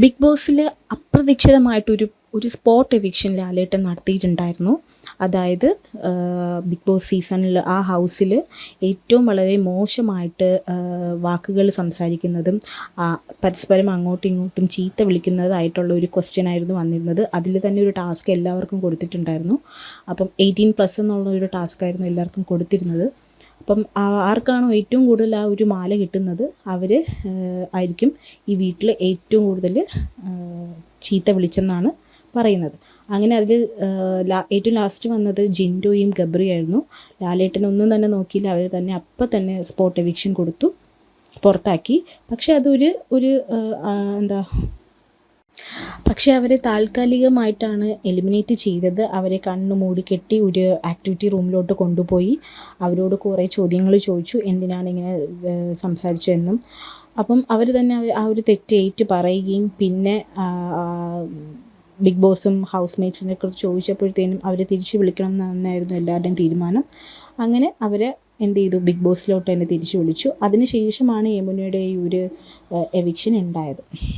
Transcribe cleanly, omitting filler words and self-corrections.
Big ബോസിൽ അപ്രതീക്ഷിതമായിട്ടൊരു spot eviction ലാലേട്ടൻ നടത്തിയിട്ടുണ്ടായിരുന്നു. അതായത് big boss സീസണിൽ ആ ഹൗസിൽ ഏറ്റവും വളരെ മോശമായിട്ട് വാക്കുകൾ സംസാരിക്കുന്നതും പരസ്പരം അങ്ങോട്ടും ഇങ്ങോട്ടും ചീത്ത വിളിക്കുന്നതായിട്ടുള്ള ഒരു ക്വസ്റ്റ്യൻ ആയിരുന്നു വന്നിരുന്നത്. അതിൽ തന്നെ ഒരു ടാസ്ക് എല്ലാവർക്കും കൊടുത്തിട്ടുണ്ടായിരുന്നു. അപ്പം 18+ എന്നുള്ള ഒരു ടാസ്ക്കായിരുന്നു എല്ലാവർക്കും കൊടുത്തിരുന്നത്. അപ്പം ആർക്കാണോ ഏറ്റവും കൂടുതൽ ആ ഒരു മാല കിട്ടുന്നത് അവർ ആയിരിക്കും ഈ വീട്ടിൽ ഏറ്റവും കൂടുതൽ ചീത്ത വിളിച്ചെന്നാണ് പറയുന്നത്. അങ്ങനെ അതിൽ ഏറ്റവും ലാസ്റ്റ് വന്നത് ജിൻഡോയും ഗബ്രിയായിരുന്നു. ലാലേട്ടനൊന്നും തന്നെ നോക്കിയില്ല, അവർ തന്നെ അപ്പം തന്നെ സ്പോട്ട് എവിക്ഷൻ കൊടുത്തു, പുറത്താക്കി. പക്ഷെ അതൊരു പക്ഷെ അവരെ താൽക്കാലികമായിട്ടാണ് എലിമിനേറ്റ് ചെയ്തത്. അവരെ കണ്ണ് മൂടി കെട്ടി ഒരു ആക്ടിവിറ്റി റൂമിലോട്ട് കൊണ്ടുപോയി അവരോട് കുറേ ചോദ്യങ്ങൾ ചോദിച്ചു, എന്തിനാണ് ഇങ്ങനെ സംസാരിച്ചതെന്നും. അപ്പം അവർ തന്നെ ആ ഒരു തെറ്റ് ഏറ്റു പറയുകയും പിന്നെ ബിഗ് ബോസും ഹൗസ് മേറ്റ്സിനെ കുറിച്ച് ചോദിച്ചപ്പോഴത്തേനും അവരെ തിരിച്ച് വിളിക്കണം എന്ന് തന്നെയായിരുന്നു എല്ലാവരുടെയും തീരുമാനം. അങ്ങനെ അവരെ എന്ത് ചെയ്തു, ബിഗ് ബോസിലോട്ട് തന്നെ തിരിച്ചു വിളിച്ചു. അതിന് ശേഷമാണ് യമുനയുടെ ഈ ഒരു എവിക്ഷൻ ഉണ്ടായത്.